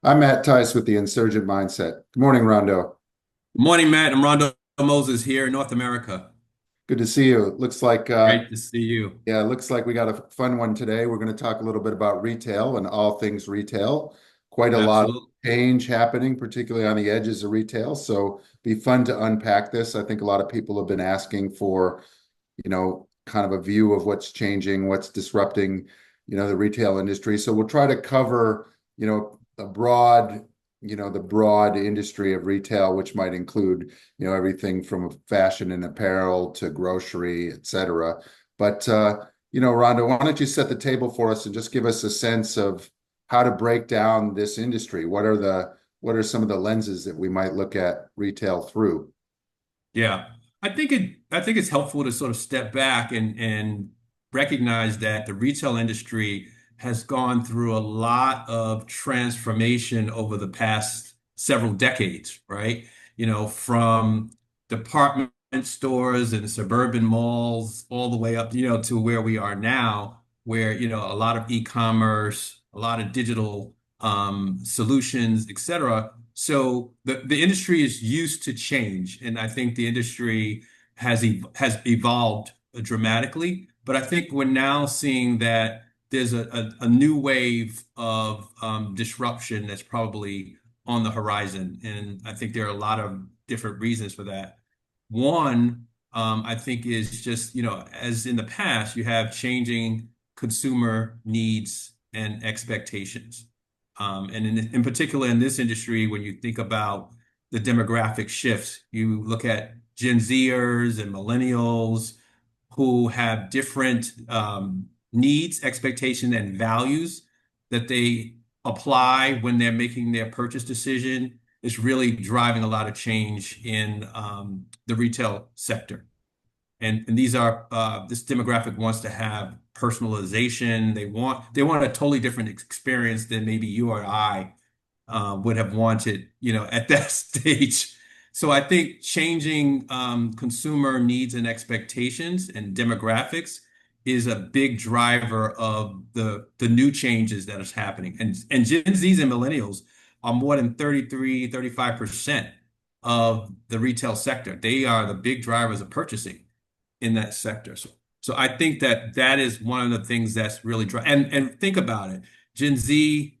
I'm Matt Tice with the Insurgent Mindset. Good morning, Rondo. Morning, Matt. I'm Rondo Moses here in North America. Good to see you. Looks like, Great to see you. looks like we got a fun one today. We're going to talk a little bit about retail and all things retail. Quite a lot of Absolutely. change happening, particularly on the edges of retail. So be fun to unpack this. I think a lot of people have been asking for, kind of a view of what's changing, what's disrupting, the retail industry. So we'll try to cover, a broad, the broad industry of retail, which might include, everything from fashion and apparel to grocery, et cetera. But, Rhonda, why don't you set the table for us and just give us a sense of how to break down this industry? What are some of the lenses that we might look at retail through? Yeah. I think it's helpful to sort of step back and recognize that the retail industry has gone through a lot of transformation over the past several decades, right? From department stores and suburban malls all the way up, to where we are now, where, a lot of e-commerce, a lot of digital solutions, et cetera. So the industry is used to change, and I think the industry has evolved dramatically. But I think we're now seeing that there's a new wave of disruption that's probably on the horizon, and I think there are a lot of different reasons for that. One, I think is just, as in the past, you have changing consumer needs and expectations. And in particular, in this industry, when you think about the demographic shifts, you look at Gen Zers and millennials who have different needs, expectations, and values that they apply when they're making their purchase decision. Is really driving a lot of change in the retail sector. And these are this demographic wants to have personalization. They want a totally different experience than maybe you or I would have wanted, at that stage. So I think changing consumer needs and expectations and demographics is a big driver of the new changes that is happening. And Gen Zs and millennials are more than 35% of the retail sector. They are the big drivers of purchasing in that sector. So I think that is one of the things that's really and think about it. Gen Z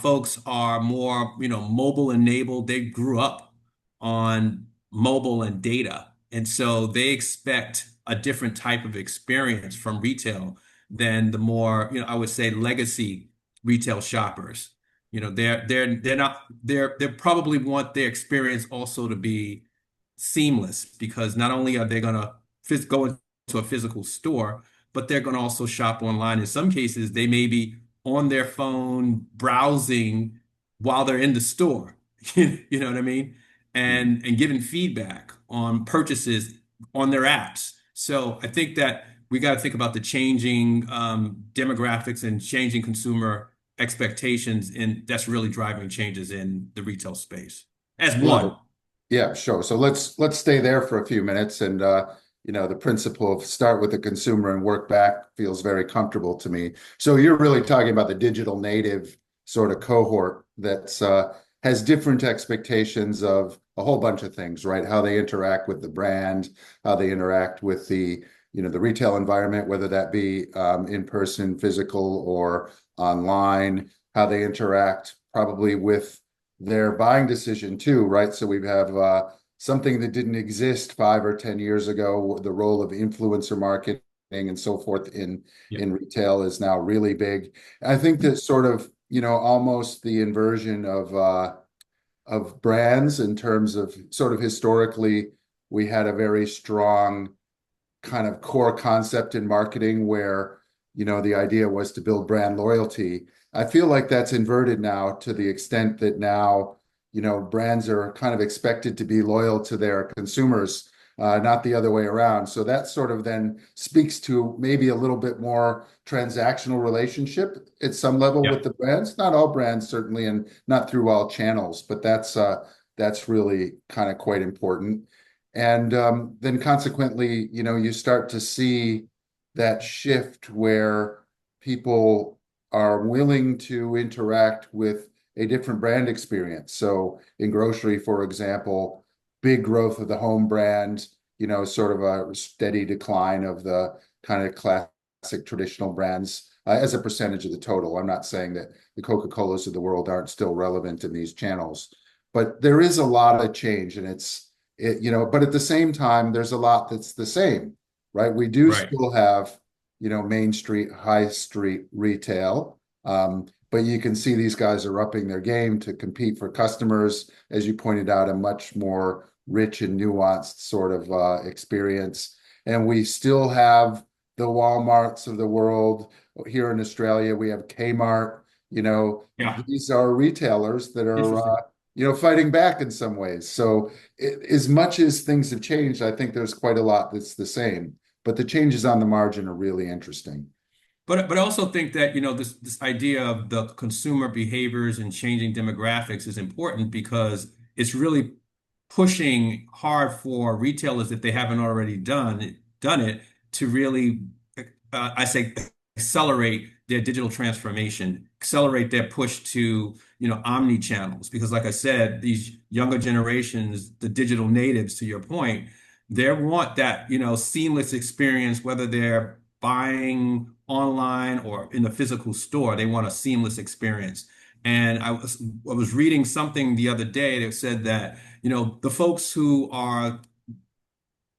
folks are more, mobile enabled. They grew up on mobile and data, and so they expect a different type of experience from retail than the more, I would say legacy retail shoppers. They're not they probably want their experience also to be seamless because not only are they going to go into a physical store, but they're going to also shop online. In some cases, they may be on their phone browsing while they're in the store. You know what I mean? And giving feedback on purchases on their apps. So I think that we got to think about the changing demographics and changing consumer expectations, and that's really driving changes in the retail space as Love one. it. Yeah, sure. So let's stay there for a few minutes, and the principle of start with the consumer and work back feels very comfortable to me. So you're really talking about the digital native sort of cohort that's has different expectations of a whole bunch of things, right? How they interact with the brand, how they interact with the retail environment, whether that be in person, physical, or online, how they interact probably with their buying decision too, right? So we have something that didn't exist 5 or 10 years ago. The role of influencer marketing and so forth Yeah. in retail is now really big. I think that sort of, almost the inversion of brands in terms of sort of historically, we had a very strong kind of core concept in marketing where, the idea was to build brand loyalty. I feel like that's inverted now to the extent that now, brands are kind of expected to be loyal to their consumers, not the other way around. So that sort of then speaks to maybe a little bit more transactional relationship at some level Yeah. with the brands. Not all brands, certainly, and not through all channels, but that's really kind of quite important. And then consequently, you start to see that shift where people are willing to interact with a different brand experience. So in grocery, for example, big growth of the home brand, sort of a steady decline of the kind of classic traditional brands as a percentage of the total. I'm not saying that the Coca-Colas of the world aren't still relevant in these channels, but there is a lot of change, and but at the same time, there's a lot that's the same, right? We do Right. still have, Main Street, high street retail. But you can see these guys are upping their game to compete for customers, as you pointed out, a much more rich and nuanced sort of experience. And we still have the Walmarts of the world. Here in Australia, we have Kmart. Yeah. These are retailers that are, Interesting. fighting back in some ways. So as much as things have changed, I think there's quite a lot that's the same. But the changes on the margin are really interesting. But I also think that, this idea of the consumer behaviors and changing demographics is important because it's really pushing hard for retailers, if they haven't already done it, to really, I say, accelerate their digital transformation, accelerate their push to, omni channels. Because like I said, these younger generations, the digital natives, to your point, they want that, seamless experience, whether they're buying online or in the physical store. They want a seamless experience. And I was reading something the other day that said that, the folks who are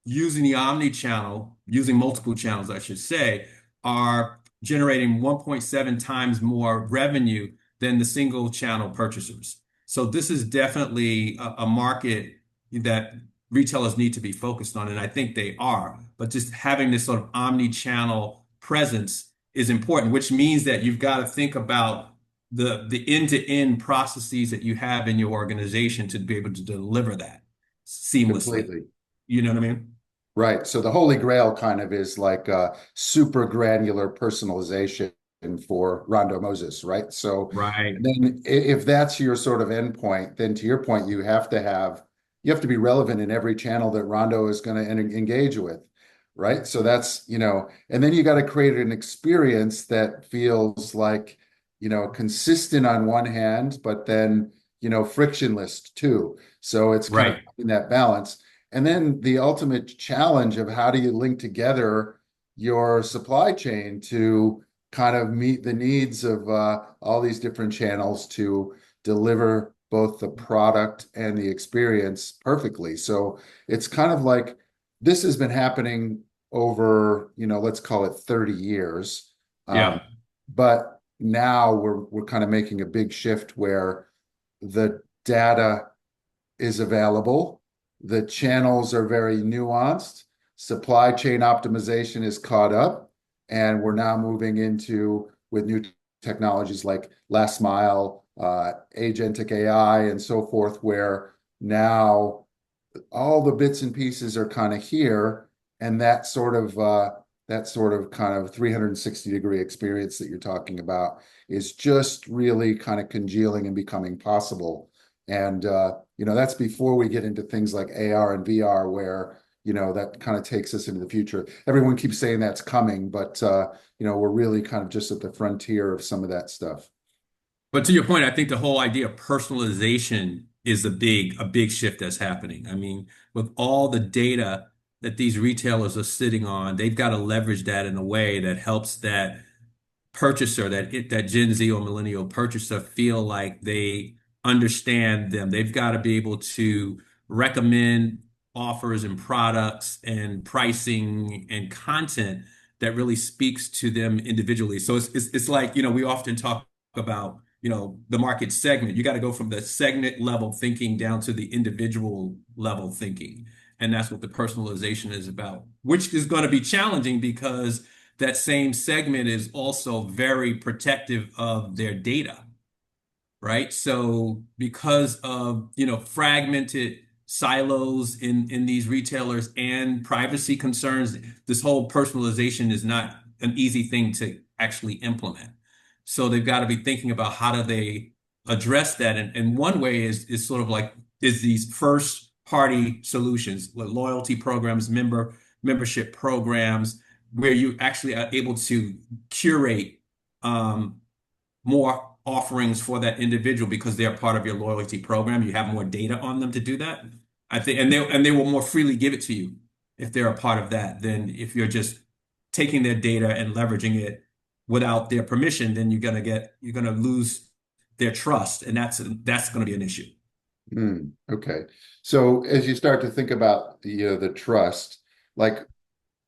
using the omni channel, using multiple channels, I should say, are generating 1.7 times more revenue than the single channel purchasers. So this is definitely a market that retailers need to be focused on, and I think they are. But just having this sort of omni-channel presence is important, which means that you've got to think about the end-to-end processes that you have in your organization to be able to deliver that seamlessly. Completely. You know what I mean? Right. So the holy grail kind of is like super granular personalization for Rondo Moses, right? So Right. and then if that's your sort of endpoint, then to your point, you have to be relevant in every channel that Rondo is going to engage with, right? So that's, and then you got to create an experience that feels like, consistent on one hand, but then, frictionless too. So it's kind of Right. in that balance. And then the ultimate challenge of how do you link together your supply chain to kind of meet the needs of all these different channels to deliver both the product and the experience perfectly. So it's kind of like this has been happening over, let's call it 30 years. Yeah. But now we're kind of making a big shift where the data is available. The channels are very nuanced. Supply chain optimization is caught up, and we're now moving into with new technologies like last mile, agentic AI, and so forth, where now all the bits and pieces are kind of here, and that sort of kind of 360-degree experience that you're talking about is just really kind of congealing and becoming possible. And that's before we get into things like AR and VR, where that kind of takes us into the future. Everyone keeps saying that's coming, but we're really kind of just at the frontier of some of that stuff. But to your point, I think the whole idea of personalization is a big shift that's happening. I mean, with all the data that these retailers are sitting on, they've got to leverage that in a way that helps that purchaser, that Gen Z or millennial purchaser, feel like they understand them. They've got to be able to recommend offers and products and pricing and content that really speaks to them individually. So it's like, we often talk about, the market segment. You got to go from the segment level thinking down to the individual level thinking. And that's what the personalization is about, which is going to be challenging because that same segment is also very protective of their data, right? So because of, fragmented silos in these retailers and privacy concerns, this whole personalization is not an easy thing to actually implement. So they've got to be thinking about how do they address that. And one way is sort of like is these first party solutions, like loyalty programs, membership programs, where you actually are able to curate more offerings for that individual because they're part of your loyalty program. You have more data on them to do that. I think, and they will more freely give it to you if they're a part of that than if you're just taking their data and leveraging it without their permission, then you're gonna lose their trust, and that's going to be an issue. Okay. So as you start to think about the trust, like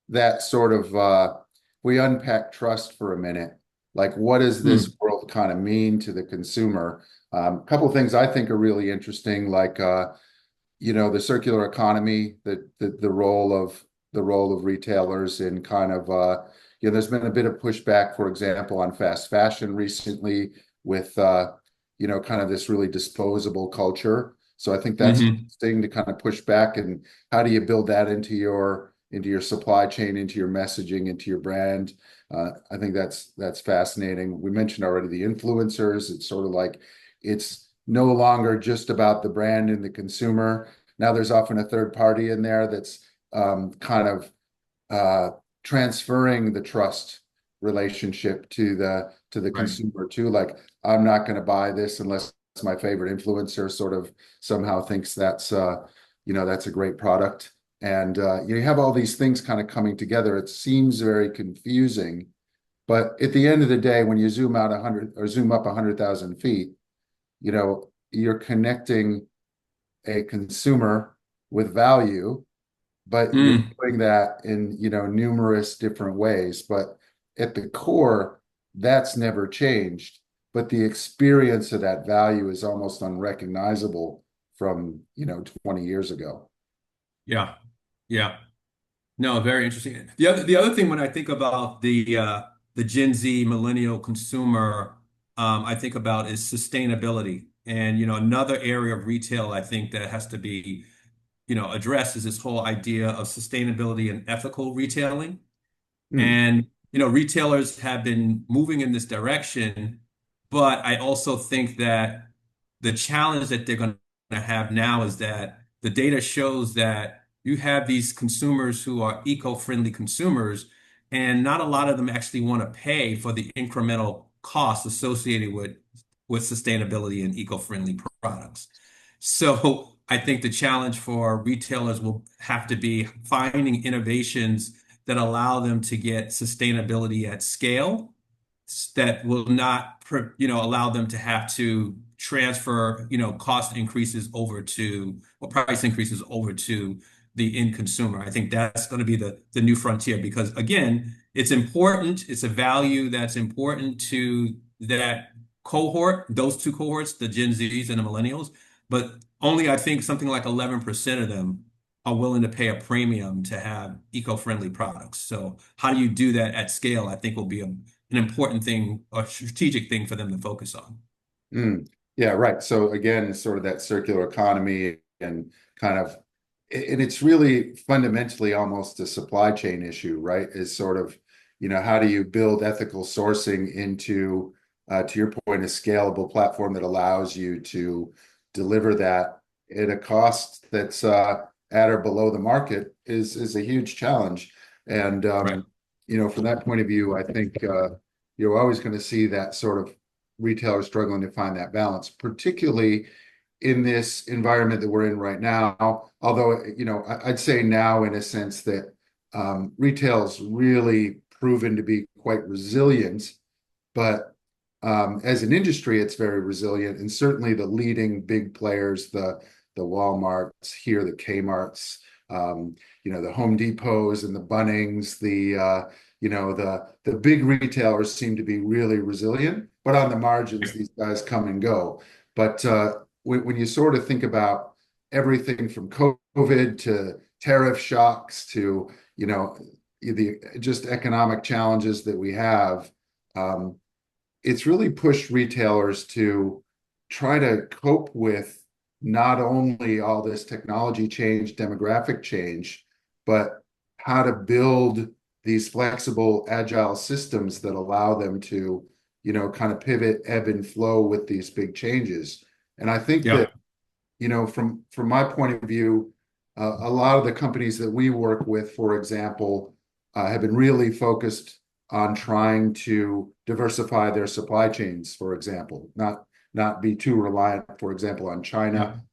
that sort of we unpack trust for a minute. Like, what does Hmm. this world kind of mean to the consumer? A couple of things I think are really interesting, like the circular economy, the role of retailers in kind of there's been a bit of pushback, for example, on fast fashion recently with kind of this really disposable culture. So I think that's Hmm. interesting to kind of push back. And how do you build that into your supply chain, into your messaging, into your brand? I think that's fascinating. We mentioned already the influencers. It's sort of like it's no longer just about the brand and the consumer. Now there's often a third party in there that's kind of uh, transferring the trust relationship to the Right. consumer too. Like, I'm not going to buy this unless my favorite influencer sort of somehow thinks that's a great product. And you have all these things kind of coming together. It seems very confusing, but at the end of the day, when you zoom out 100 or zoom up 100,000 feet, you're connecting a consumer with value, but you're Mm. doing that in, numerous different ways. But at the core, that's never changed. But the experience of that value is almost unrecognizable from, 20 years ago. Yeah. Yeah. No, very interesting. The other thing when I think about the Gen Z millennial consumer, I think about is sustainability. And another area of retail I think that has to be addressed is this whole idea of sustainability and ethical retailing. Hmm. And retailers have been moving in this direction, but I also think that the challenge that they're going to have now is that the data shows that you have these consumers who are eco-friendly consumers, and not a lot of them actually want to pay for the incremental costs associated with sustainability and eco-friendly products. So I think the challenge for retailers will have to be finding innovations that allow them to get sustainability at scale that will not, allow them to have to transfer, cost increases over to or price increases over to the end consumer. I think that's going to be the new frontier because again, it's important. It's a value that's important to that cohort, those two cohorts, the Gen Zs and the millennials, but only I think something like 11% of them are willing to pay a premium to have eco-friendly products. So how do you do that at scale? I think will be an important thing, a strategic thing for them to focus on. Mm. Yeah, right. So again, sort of that circular economy and kind of, and it's really fundamentally almost a supply chain issue, right? Is sort of, how do you build ethical sourcing into, to your point, a scalable platform that allows you to deliver that at a cost that's at or below the market is a huge challenge. And Right. from that point of view, I think you're always going to see that sort of retailers struggling to find that balance, particularly in this environment that we're in right now. Although, I'd say now in a sense that retail's really proven to be quite resilient, but as an industry, it's very resilient, and certainly the leading big players, the Walmarts here, the Kmart's, the Home Depots and the Bunnings, the big retailers seem to be really resilient, but on the margins, these guys come and go. But when you sort of think about everything from COVID to tariff shocks to the just economic challenges that we have, it's really pushed retailers to try to cope with not only all this technology change, demographic change, but how to build these flexible, agile systems that allow them to, kind of pivot, ebb and flow with these big changes. And I think that, Yeah. from my point of view, a lot of the companies that we work with, for example, have been really focused on trying to diversify their supply chains, for example, not be too reliant, for example, on Yeah. China,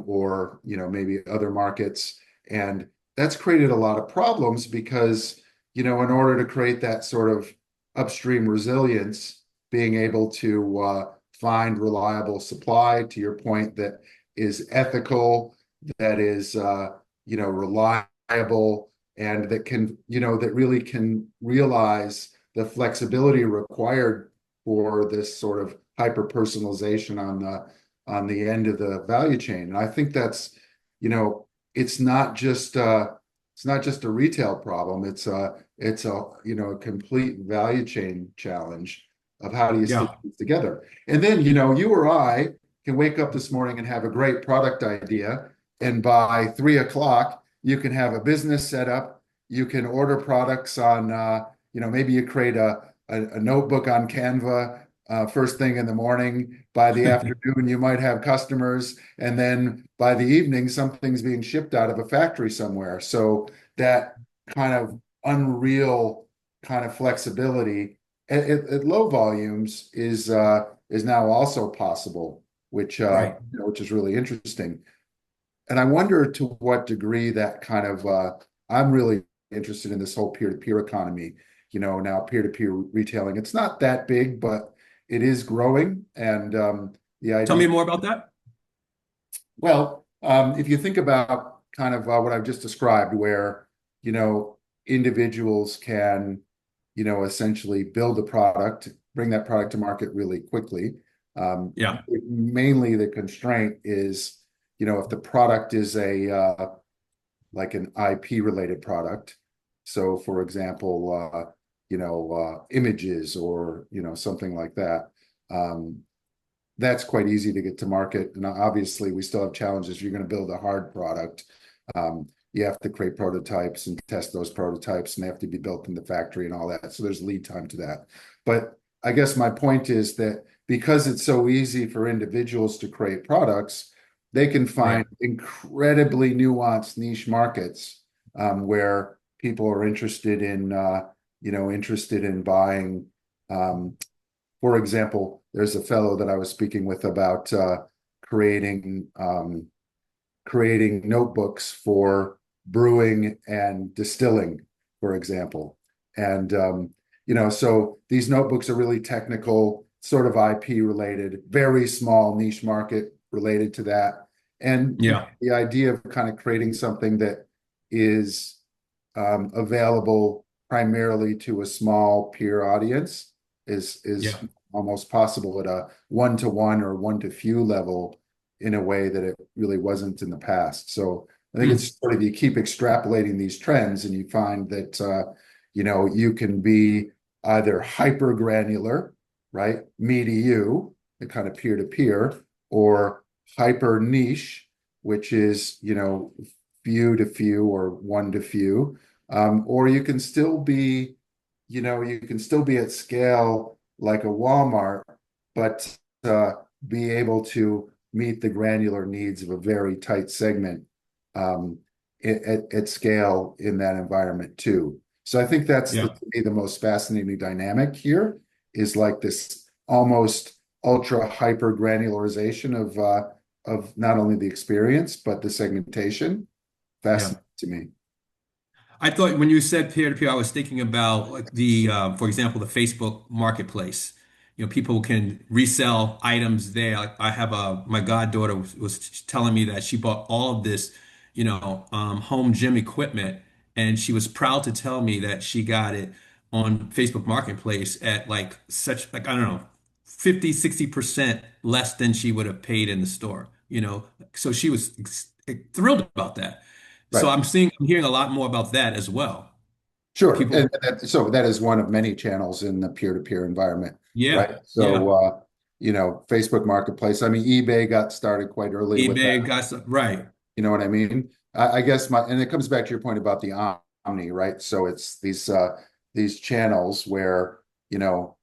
or maybe other markets. And that's created a lot of problems because, in order to create that sort of upstream resilience, being able to find reliable supply, to your point, that is ethical, that is reliable, and that can, that really can realize the flexibility required for this sort of hyper personalization on the end of the value chain. And I think that's, it's not just a retail problem. It's a a complete value chain challenge of how do you stitch Yeah. these together. And then, you or I can wake up this morning and have a great product idea, and by 3 o'clock, you can have a business set up. You can order products on, maybe you create a notebook on Canva first thing in the morning. By the afternoon, you might have customers, and then by the evening, something's being shipped out of a factory somewhere. So that kind of unreal kind of flexibility at low volumes is now also possible, Right. which is really interesting. And I wonder to what degree that kind of I'm really interested in this whole peer-to-peer economy. Now peer-to-peer retailing, it's not that big, but it is growing. And the Tell idea, me more about that. well, if you think about kind of what I've just described, where, you know, individuals can, essentially build a product, bring that product to market really quickly. Yeah. Mainly the constraint is, if the product is like an IP related product. So for example, images or, something like that. Um, that's quite easy to get to market. And obviously, we still have challenges. You're going to build a hard product. You have to create prototypes and test those prototypes, and they have to be built in the factory and all that. So there's lead time to that. But I guess my point is that because it's so easy for individuals to create products, they can Right. find incredibly nuanced niche markets where people are interested in buying. For example, there's a fellow that I was speaking with about creating creating notebooks for brewing and distilling, for example. And so these notebooks are really technical, sort of IP related, very small niche market related to that. And Yeah. the idea of kind of creating something that is available primarily to a small peer audience is Yeah. almost possible at a one-to-one or one-to-few level in a way that it really wasn't in the past. So I think Hmm. it's sort of, you keep extrapolating these trends and you find that you can be either hyper granular, right? Me to you, the kind of peer to peer, or hyper niche, which is, few to few or one to few. Or you can still be at scale like a Walmart, but be able to meet the granular needs of a very tight segment um, at scale in that environment too. So I think that's Yeah. to me the most fascinating dynamic here is like this almost ultra hyper granularization of not only the experience but the segmentation. Yeah. Fascinating to me. I thought when you said peer to peer, I was thinking about like for example, the Facebook marketplace. People can resell items there. Like I have my goddaughter was telling me that she bought all of this, home gym equipment, and she was proud to tell me that she got it on Facebook Marketplace at like such like I don't know, 50, 60% less than she would have paid in the store. So she was thrilled about that. So Right. I'm hearing a lot more about that as well. Sure. People, So that is one of many channels in the peer-to-peer environment, right? yeah, So, yeah. Facebook Marketplace, I mean, eBay got started quite early with that. eBay got some, right, You know what I mean? I guess and it comes back to your point about the Omni, right? So it's these channels where, you know,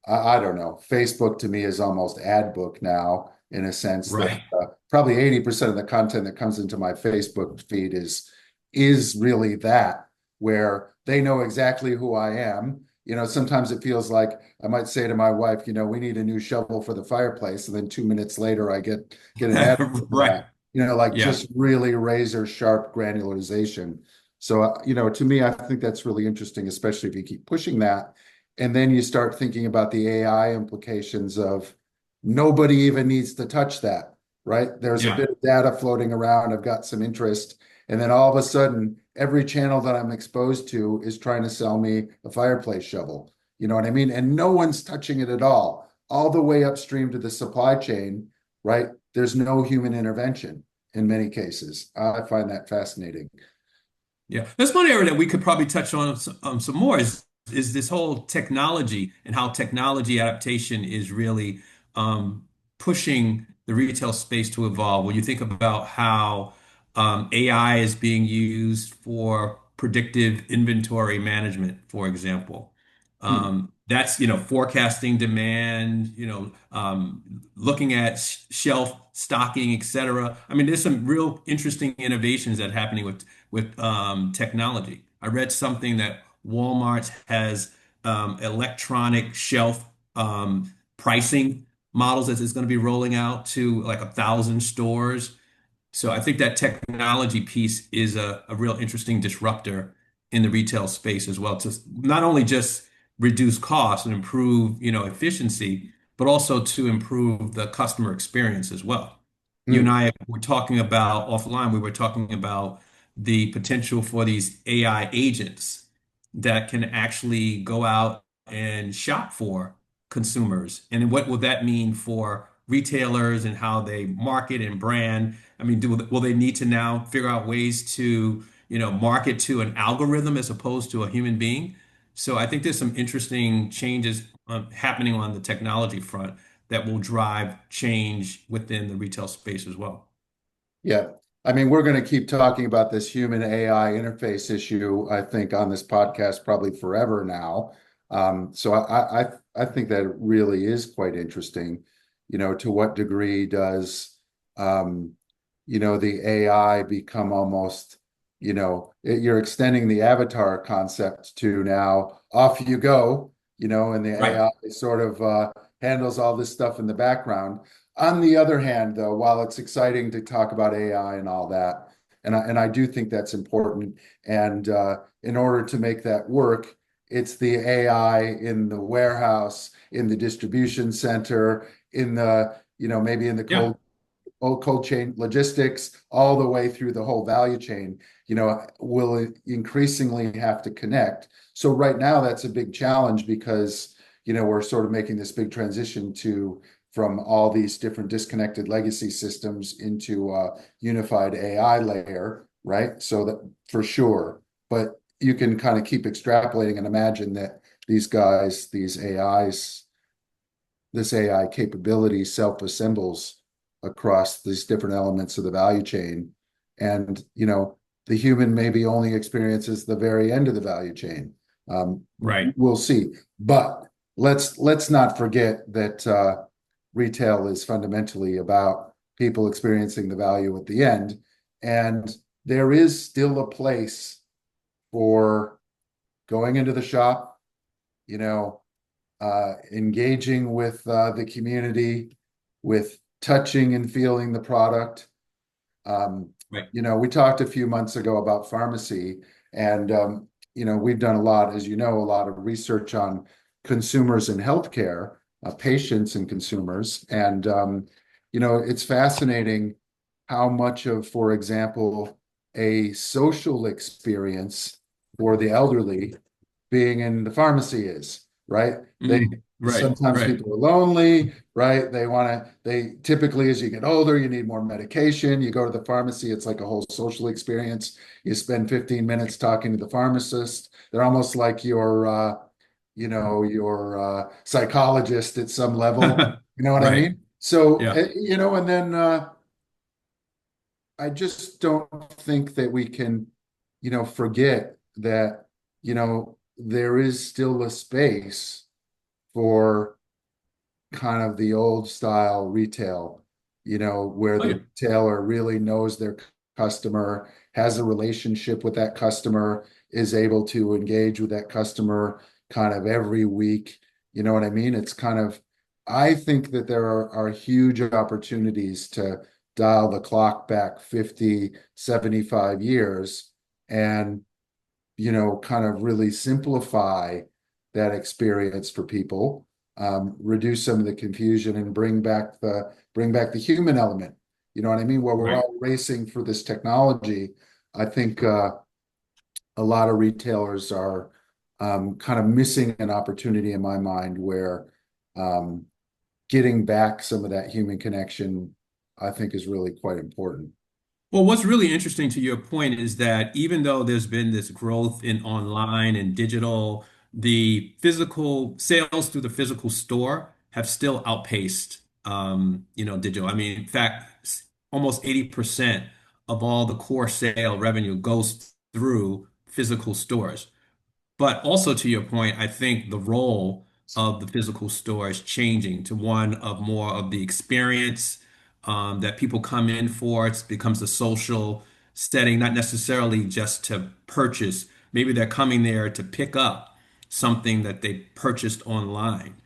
I don't know. Facebook to me is almost ad book now in a sense that right. probably 80% of the content that comes into my Facebook feed is really that, where they know exactly who I am. sometimes it feels like I might say to my wife, we need a new shovel for the fireplace, and then 2 minutes later I get an ad for Right. that. Like Yeah. just really razor sharp granularization. So, to me, I think that's really interesting, especially if you keep pushing that. And then you start thinking about the AI implications of nobody even needs to touch that, right? There's a Yeah. bit of data floating around. I've got some interest. And then all of a sudden, every channel that I'm exposed to is trying to sell me a fireplace shovel. You know what I mean? And no one's touching it at all the way upstream to the supply chain, right? There's no human intervention in many cases. I find that fascinating. Yeah, that's one area that we could probably touch on some more is this whole technology and how technology adaptation is really pushing the retail space to evolve. When you think about how AI is being used for predictive inventory management, for example, Hmm. that's forecasting demand, looking at shelf stocking, et cetera. I mean, there's some real interesting innovations that are happening with technology. I read something that Walmart has electronic shelf pricing models that is going to be rolling out to like 1,000 stores. So I think that technology piece is a real interesting disruptor in the retail space as well, to not only just reduce costs and improve, efficiency, but also to improve the customer experience as well. You and Hmm. I were talking about offline, we were talking about the potential for these AI agents that can actually go out and shop for consumers. And what will that mean for retailers and how they market and brand? I mean, will they need to now figure out ways to, market to an algorithm as opposed to a human being? So I think there's some interesting changes happening on the technology front that will drive change within the retail space as well. Yeah. I mean, we're going to keep talking about this human AI interface issue, I think, on this podcast probably forever now. So I think that it really is quite interesting. To what degree does, the AI become almost, you're extending the avatar concept to now off you go, and the Right. AI sort of handles all this stuff in the background. On the other hand, though, while it's exciting to talk about AI and all that, and I do think that's important, and in order to make that work, it's the AI in the warehouse, in the distribution center, in the, maybe in the Yeah. cold chain logistics, all the way through the whole value chain, will increasingly have to connect. So right now, that's a big challenge because, we're sort of making this big transition from all these different disconnected legacy systems into a unified AI layer, right? So that for sure, but you can kind of keep extrapolating and imagine that these guys, these AIs, this AI capability self-assembles across these different elements of the value chain. And, the human maybe only experiences the very end of the value chain. Right. We'll see. But let's not forget that retail is fundamentally about people experiencing the value at the end. And there is still a place for going into the shop, you know, engaging with the community, with touching and feeling the product. Right. We talked a few months ago about pharmacy, and we've done a lot, as a lot of research on consumers in healthcare, patients and consumers, and it's fascinating how much of, for example, a social experience for the elderly being in the pharmacy is, right? They Right. sometimes Right. people are lonely, right? They typically, as you get older, you need more medication. You go to the pharmacy, it's like a whole social experience. You spend 15 minutes talking to the pharmacist. They're almost like your psychologist at some level. You know what I Right. mean? So, Yeah. and then I just don't think that we can, forget that, there is still a space for kind of the old style retail, where Oh, the yeah. retailer really knows their customer, has a relationship with that customer, is able to engage with that customer, kind of every week. You know what I mean? It's kind of, I think that there are huge opportunities to dial the clock back 50, 75 years and, kind of really simplify that experience for people, reduce some of the confusion and bring back the human element. You know what I mean? Where we're Right. all racing for this technology, I think a lot of retailers are kind of missing an opportunity in my mind where um, getting back some of that human connection, I think, is really quite important. Well, what's really interesting to your point is that even though there's been this growth in online and digital, the physical sales through the physical store have still outpaced, digital. I mean, in fact, almost 80% of all the core sale revenue goes through physical stores. But also to your point, I think the role of the physical store is changing to one of more of the experience that people come in for. It becomes a social setting, not necessarily just to purchase. Maybe they're coming there to pick up something that they purchased online.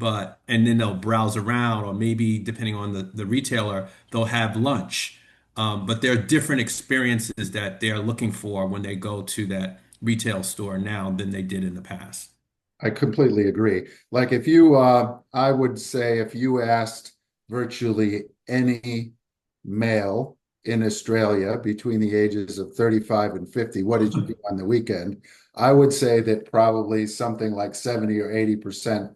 And then they'll browse around, or maybe depending on the retailer, they'll have lunch. But there are different experiences that they are looking for when they go to that retail store now than they did in the past. I completely agree. Like I would say if you asked virtually any male in Australia between the ages of 35 and 50, what did you do on the weekend? I would say that probably something like 70 or 80%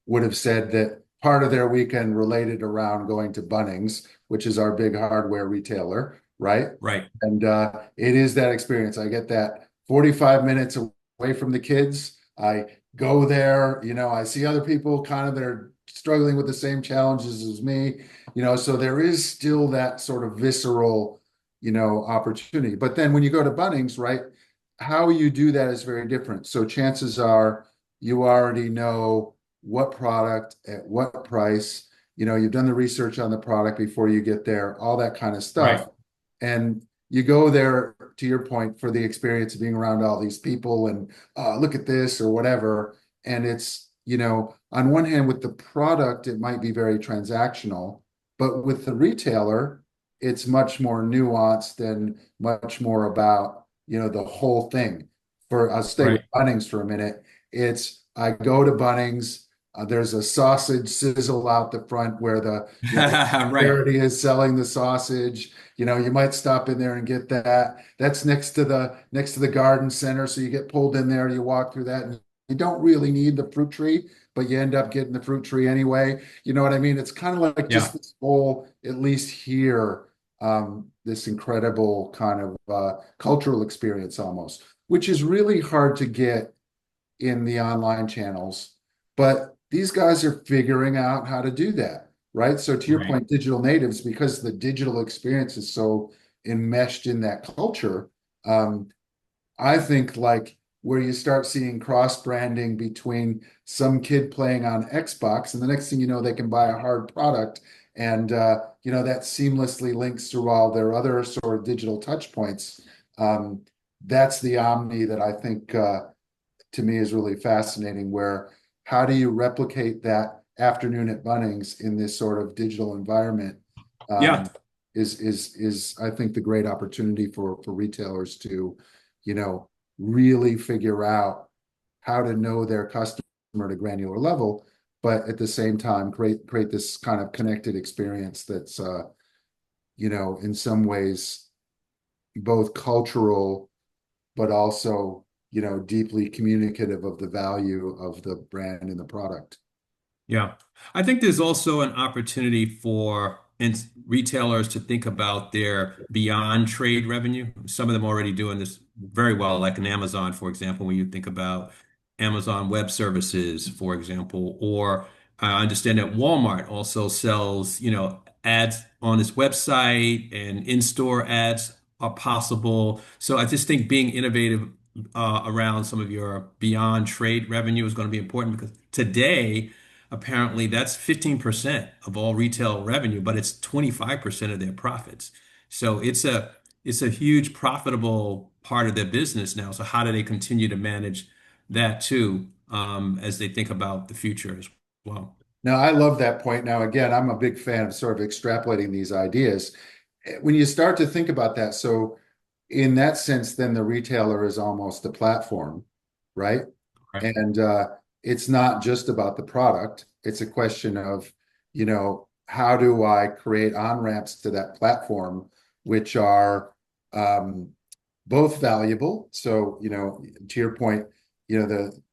would have said that part of their weekend related around going to Bunnings, which is our big hardware retailer, right? Right. And it is that experience. I get that 45 minutes away from the kids. I go there, I see other people kind of that are struggling with the same challenges as me, so there is still that sort of visceral, opportunity. But then when you go to Bunnings, right, how you do that is very different. So chances are you already know what product at what price, you've done the research on the product before you get there, all that kind of Right. stuff. And you go there, to your point, for the experience of being around all these people and look at this or whatever. And it's, on one hand, with the product, it might be very transactional, but with the retailer, it's much more nuanced and much more about, the whole thing. I'll stay with Right. Bunnings for a minute. I go to Bunnings, there's a sausage sizzle out the front where the Right. charity is selling the sausage. You might stop in there and get that. That's next to the garden center. So you get pulled in there, you walk through that, and you don't really need the fruit tree, but you end up getting the fruit tree anyway. You know what I mean? It's kind of like just Yeah. this whole, at least here, this incredible kind of cultural experience almost, which is really hard to get in the online channels. But these guys are figuring out how to do that, right? So to your Right. point, digital natives, because the digital experience is so enmeshed in that culture, um, I think like where you start seeing cross branding between some kid playing on Xbox, and the next thing you know, they can buy a hard product, and that seamlessly links through all their other sort of digital touch points. That's the Omni that I think to me is really fascinating. Where how do you replicate that afternoon at Bunnings in this sort of digital environment? Yeah. Is I think the great opportunity for retailers to, you know, really figure out how to know their customer at a granular level, but at the same time create this kind of connected experience that's in some ways both cultural but also, deeply communicative of the value of the brand and the product. Yeah. I think there's also an opportunity for retailers to think about their beyond trade revenue. Some of them already doing this very well, like in Amazon, for example, when you think about Amazon Web Services, for example, or I understand that Walmart also sells, ads on its website and in-store ads are possible. So I just think being innovative around some of your beyond trade revenue is going to be important because today, apparently, that's 15% of all retail revenue, but it's 25% of their profits. So it's a huge profitable part of their business now. So how do they continue to manage that too? as they think about the future as well. Now, I love that point. Now, again, I'm a big fan of sort of extrapolating these ideas. When you start to think about that, so in that sense, then the retailer is almost a platform, right? Right. And it's not just about the product. It's a question of, how do I create on-ramps to that platform, which are both valuable. So, to your point,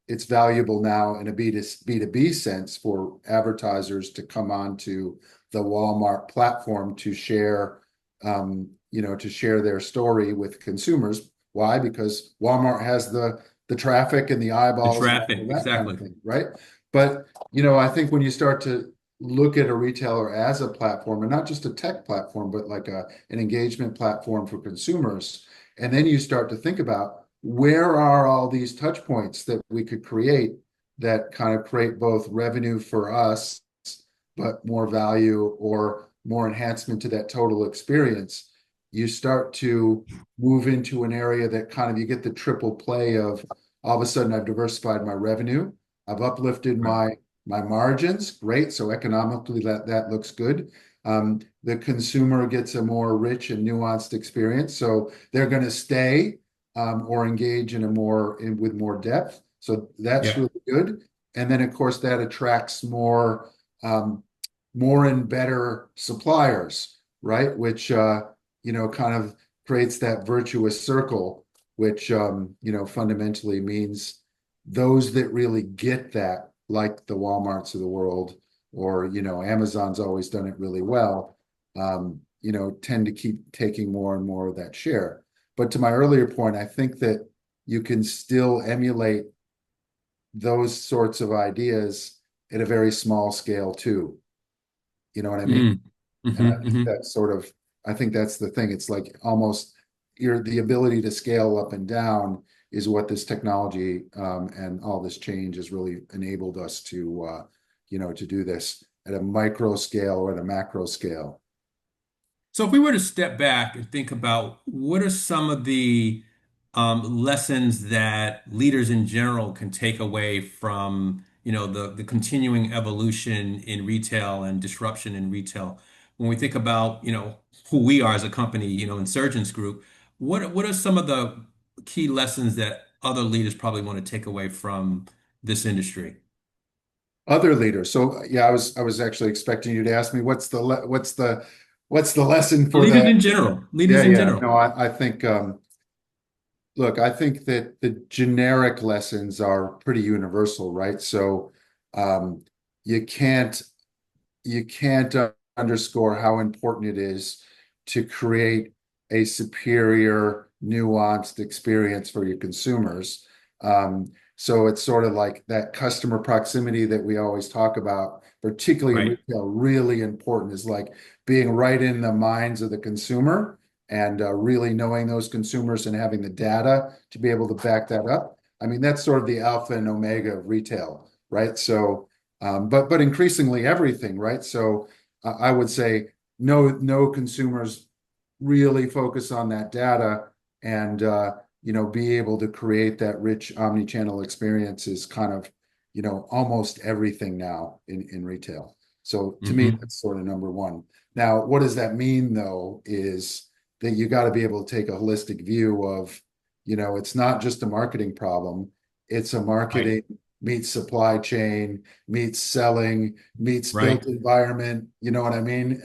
it's valuable now in a B2B sense for advertisers to come onto the Walmart platform to share, to share their story with consumers. Why? Because Walmart has the traffic and the The eyeballs and traffic, all that kind of exactly. thing, right? But, I think when you start to look at a retailer as a platform, and not just a tech platform, but like an engagement platform for consumers, and then you start to think about where are all these touch points that we could create that kind of create both revenue for us, but more value or more enhancement to that total experience. You start to move into an area that kind of you get the triple play of all of a sudden I've diversified my revenue, I've uplifted Right. my margins, great. So economically that looks good. The consumer gets a more rich and nuanced experience. So they're going to stay or engage with more depth. So that's Yeah. really good. And then of course that attracts more and better suppliers, right? Which kind of creates that virtuous circle, which fundamentally means those that really get that, like the Walmarts of the world, or Amazon's always done it really well, tend to keep taking more and more of that share. But to my earlier point, I think that you can still emulate those sorts of ideas at a very small scale too. You know what I mean? Mm. And I Hmm. think Hmm. I think that's the thing. It's like almost the ability to scale up and down is what this technology and all this change has really enabled us to do this at a micro scale or at a macro scale. So if we were to step back and think about what are some of the lessons that leaders in general can take away from, the continuing evolution in retail and disruption in retail. When we think about, who we are as a company, Insurgents Group, what are some of the key lessons that other leaders probably want to take away from this industry? Other leaders. So yeah, I was actually expecting you to ask me what's the lesson for Leaders the in general, leaders yeah, in yeah. general. No, I think look, I think that the generic lessons are pretty universal, right? So um, you can't you can't underscore how important it is to create a superior, nuanced experience for your consumers. So it's sort of like that customer proximity that we always talk about, particularly in Right. retail, really important is like being right in the minds of the consumer and really knowing those consumers and having the data to be able to back that up. I mean, that's sort of the alpha and omega of retail, right? So but increasingly everything, right? So I would say no consumers really focus on that data and be able to create that rich omni-channel experience is kind of almost everything now in retail. So to me, Hmm. that's sort of number one. Now, what does that mean though, is that you got to be able to take a holistic view of, it's not just a marketing problem, it's a Right. marketing meets supply chain, meets selling, meets Right. built environment. You know what I mean?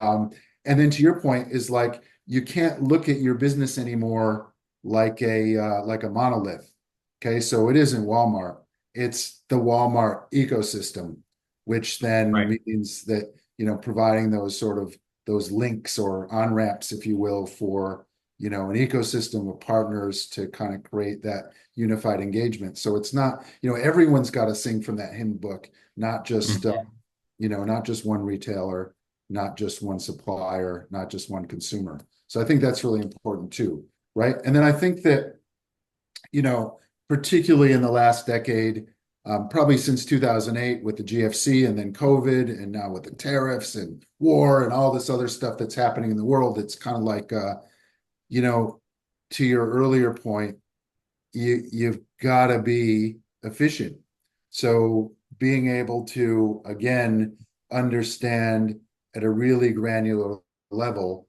And then to your point is like you can't look at your business anymore like a monolith. Okay, so it isn't Walmart; it's the Walmart ecosystem, which then Right. means that providing those links or on ramps, if you will, for an ecosystem of partners to kind of create that unified engagement. So it's not, everyone's got to sing from that hymn book, not just, Mhm. not just one retailer, not just one supplier, not just one consumer. So I think that's really important too, right? And then I think that, you know, particularly in the last decade, probably since 2008 with the GFC and then COVID and now with the tariffs and war and all this other stuff that's happening in the world, it's kind of like, you know, to your earlier point, you've got to be efficient. So being able to, again, understand at a really granular level,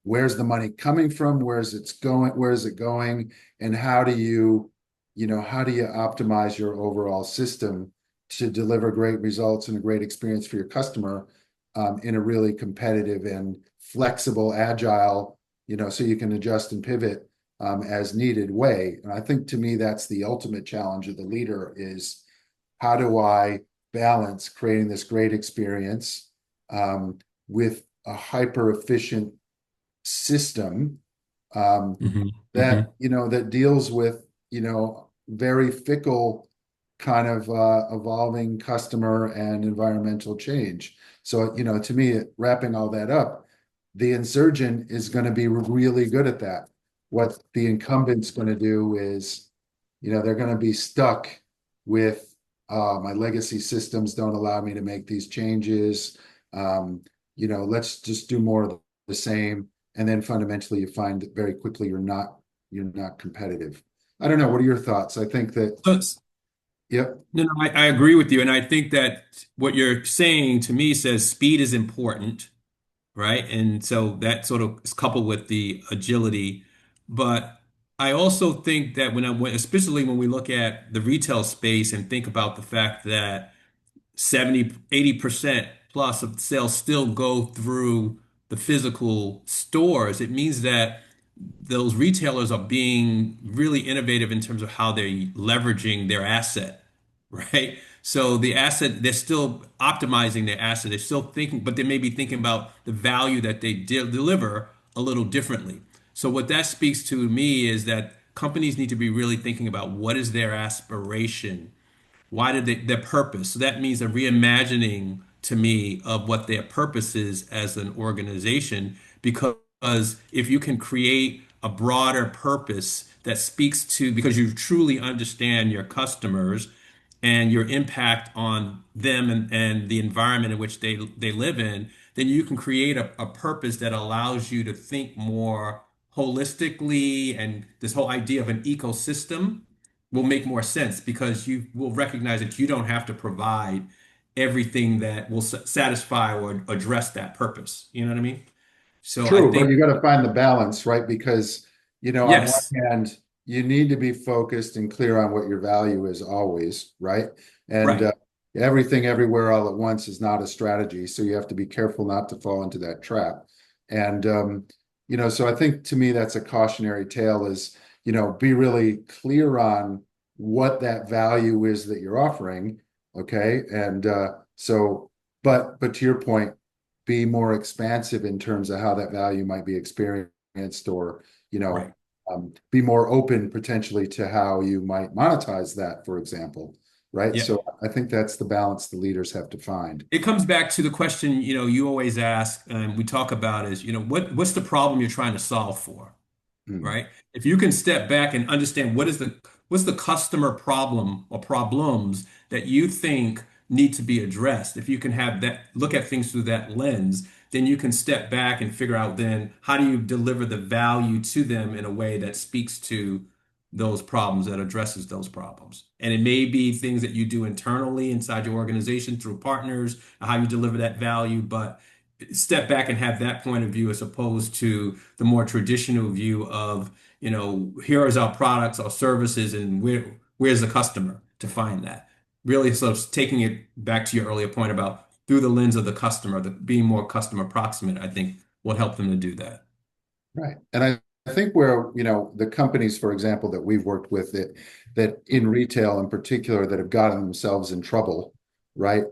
where's the money coming from, where is it going, and how do you optimize your overall system to deliver great results and a great experience for your customer, in a really competitive and flexible, agile, so you can adjust and pivot as needed way. And I think to me, that's the ultimate challenge of the leader is how do I balance creating this great experience with a hyper efficient system Hmm. that, Hmm. that deals with, very fickle kind of evolving customer and environmental change. So, to me, wrapping all that up, the insurgent is going to be really good at that. What the incumbent's going to do is, they're going to be stuck with my legacy systems don't allow me to make these changes. Let's just do more of the same. And then fundamentally, you find that very quickly you're not competitive. I don't know. What are your thoughts? I think that, So, yep, no, no, I agree with you. And I think that what you're saying to me says speed is important, right? And so that sort of is coupled with the agility. But I also think that especially when we look at the retail space and think about the fact that 70, 80% plus of sales still go through the physical stores, it means that those retailers are being really innovative in terms of how they're leveraging their asset, right? So the asset, they're still optimizing their asset. They're still thinking, but they may be thinking about the value that they deliver a little differently. So what that speaks to me is that companies need to be really thinking about what is their aspiration, why did their purpose? So that means a reimagining to me of what their purpose is as an organization. Because if you can create a broader purpose that speaks to, because you truly understand your customers and your impact on them and the environment in which they live in, then you can create a purpose that allows you to think more holistically. And this whole idea of an ecosystem will make more sense because you will recognize that you don't have to provide everything that will satisfy or address that purpose. You know what I mean? So I true, but think, you got to find the balance, right? Because, on one yes, hand, you need to be focused and clear on what your value is always, right? And right. everything everywhere all at once is not a strategy. So you have to be careful not to fall into that trap. And, so I think to me, that's a cautionary tale is, be really clear on what that value is that you're offering. Okay. And but to your point, be more expansive in terms of how that value might be experienced or, Right. be more open potentially to how you might monetize that, for example. Right. Yeah. So I think that's the balance the leaders have to find. It comes back to the question, you always ask, and we talk about is, what's the problem you're trying to solve for? Mm, Right? If you can step back and understand what's the customer problem or problems that you think need to be addressed, if you can have that look at things through that lens, then you can step back and figure out then how do you deliver the value to them in a way that speaks to those problems, that addresses those problems. And it may be things that you do internally inside your organization through partners, how you deliver that value, but step back and have that point of view as opposed to the more traditional view of, here is our products, our services, and where's the customer to find that. Really, sort of taking it back to your earlier point about through the lens of the customer, being more customer proximate, I think will help them to do that. right. And I think where, the companies, for example, that we've worked with that in retail in particular that have gotten themselves in trouble, right?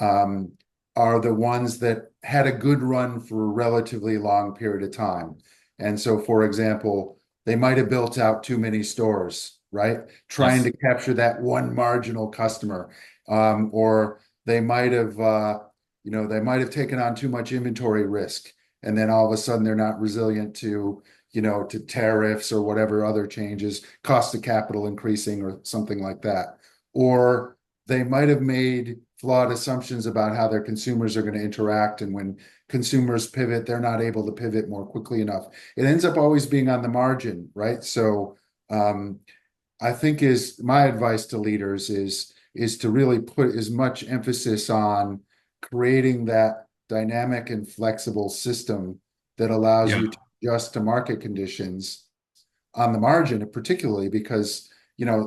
um, are the ones that had a good run for a relatively long period of time. And so, for example, they might have built out too many stores, right? Trying Yes. to capture that one marginal customer. Or they might have taken on too much inventory risk. And then all of a sudden they're not resilient to tariffs or whatever other changes, cost of capital increasing or something like that. Or they might have made flawed assumptions about how their consumers are going to interact. And when consumers pivot, they're not able to pivot more quickly enough. It ends up always being on the margin, right? So I think is my advice to leaders is is to really put as much emphasis on creating that dynamic and flexible system that allows Yeah. you to adjust to market conditions on the margin, particularly because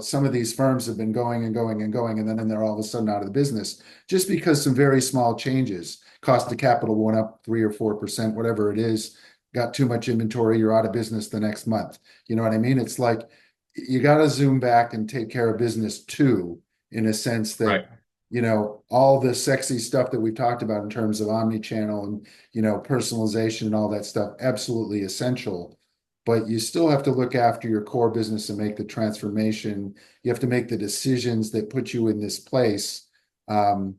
some of these firms have been going and going and going, and then they're all of a sudden out of the business just because some very small changes. Cost of capital went up 3 or 4%, whatever it is. Got too much inventory, you're out of business the next month. You know what I mean? It's like you got to zoom back and take care of business too, in a sense Right. that all the sexy stuff that we've talked about in terms of omni-channel and personalization and all that stuff, absolutely essential. But you still have to look after your core business and make the transformation. You have to make the decisions that put you in this place, and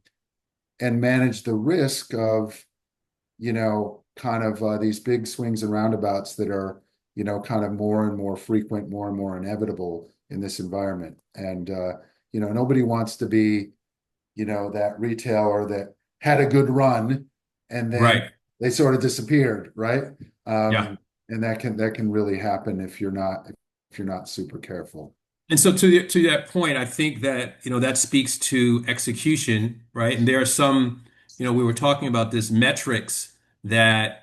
manage the risk of kind of these big swings and roundabouts that are kind of more and more frequent, more and more inevitable in this environment. And nobody wants to be that retailer that had a good run and then Right. they sort of disappeared, right? Yeah. And that can really happen if you're not super careful. And so to that point, I think that, that speaks to execution, right? And there are some, we were talking about this metrics that,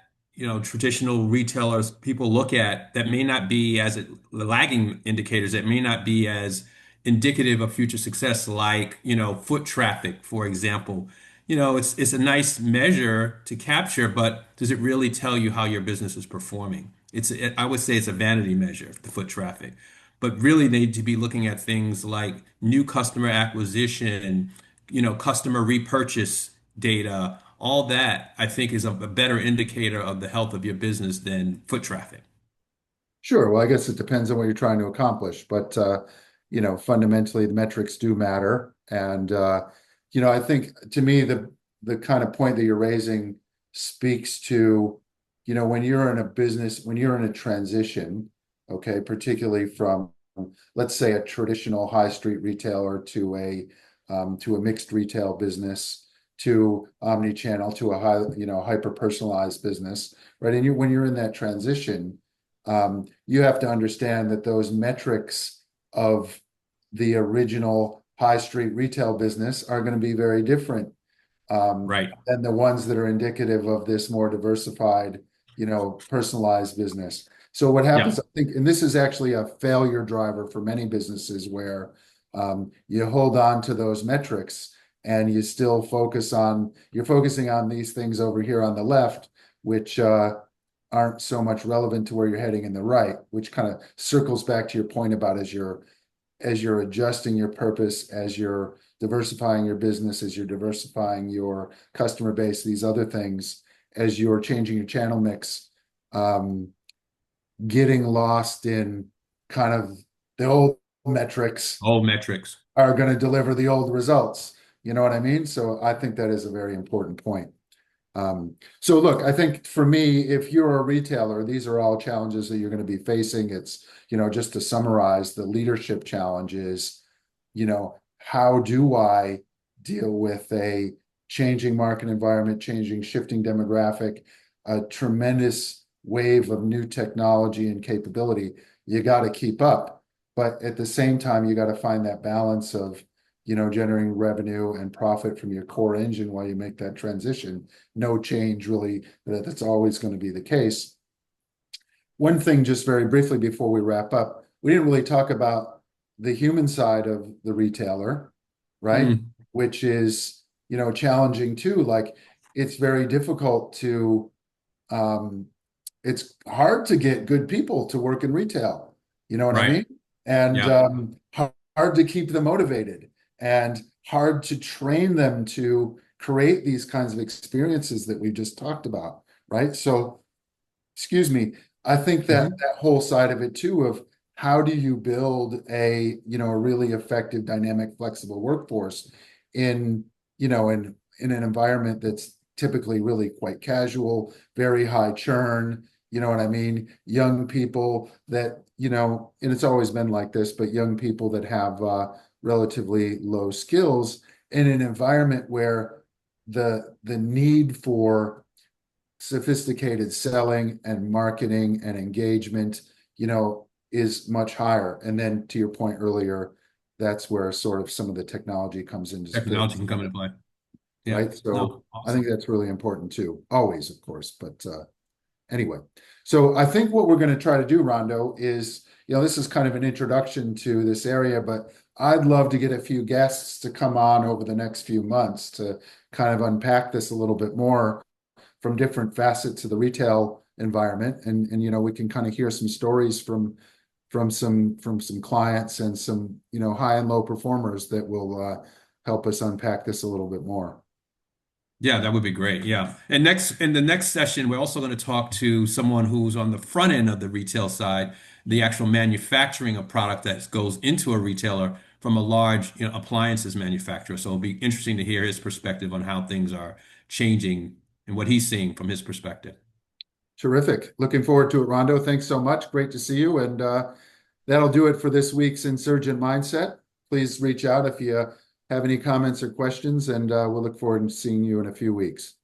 traditional retailers, people look at that may not be as lagging indicators that may not be as indicative of future success, like, foot traffic, for example. It's a nice measure to capture, but does it really tell you how your business is performing? I would say it's a vanity measure, the foot traffic, but really need to be looking at things like new customer acquisition, customer repurchase data. All that I think is a better indicator of the health of your business than foot traffic. Sure. Well, I guess it depends on what you're trying to accomplish, but fundamentally the metrics do matter. And I think to me the kind of point that you're raising speaks to, when you're in a business, when you're in a transition, okay, particularly from, let's say, a traditional high street retailer to a mixed retail business, to omni-channel, to a hyper personalized business, right? And when you're in that transition, you have to understand that those metrics of the original high street retail business are going to be very different, Right. than the ones that are indicative of this more diversified, personalized business. So what Yeah. happens, I think, and this is actually a failure driver for many businesses where you hold on to those metrics and you're focusing on these things over here on the left, which aren't so much relevant to where you're heading in the right, which kind of circles back to your point about as you're adjusting your purpose, as you're diversifying your business, as you're diversifying your customer base, these other things, as you're changing your channel mix, um, getting lost in kind of the old metrics All metrics. are going to deliver the old results. You know what I mean? So I think that is a very important point. So look, I think for me, if you're a retailer, these are all challenges that you're going to be facing. It's, just to summarize, the leadership challenges, how do I deal with a changing market environment, shifting demographic, a tremendous wave of new technology and capability? You got to keep up, but at the same time, you got to find that balance of, generating revenue and profit from your core engine while you make that transition. No change really, that's always going to be the case. One thing, just very briefly before we wrap up, we didn't really talk about the human side of the retailer, right? Mm, Which is, challenging too. Like it's very difficult um, it's hard to get good people to work in retail. You know what I right. mean? And Yeah. hard to keep them motivated and hard to train them to create these kinds of experiences that we've just talked about, right? So, excuse me, I think that Mhm. that whole side of it too, of how do you build a really effective, dynamic, flexible workforce in, in an environment that's typically really quite casual, very high churn, you know what I mean? Young people that, and it's always been like this, but young people that have relatively low skills in an environment where the need for sophisticated selling and marketing and engagement, is much higher. And then to your point earlier, that's where sort of some of the technology comes into Technology play, can come into play. Yeah. right? So No, I think awesome. that's really important too, always, of course. But anyway, so I think what we're going to try to do, Rondo, is, this is kind of an introduction to this area, but I'd love to get a few guests to come on over the next few months to kind of unpack this a little bit more from different facets of the retail environment. And we can kind of hear some stories from some clients and some, high and low performers that will help us unpack this a little bit more. Yeah, that would be great. Yeah. And in the next session, we're also going to talk to someone who's on the front end of the retail side, the actual manufacturing of product that goes into a retailer from a large, appliances manufacturer. So it'll be interesting to hear his perspective on how things are changing and what he's seeing from his perspective. Terrific. Looking forward to it, Rondo. Thanks so much. Great to see you. And that'll do it for this week's Insurgent Mindset. Please reach out if you have any comments or questions, and we'll look forward to seeing you in a few weeks.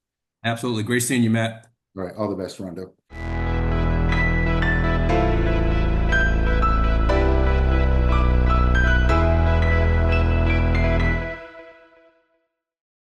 Absolutely. Great seeing you, Matt. All right. All the best, Rondo.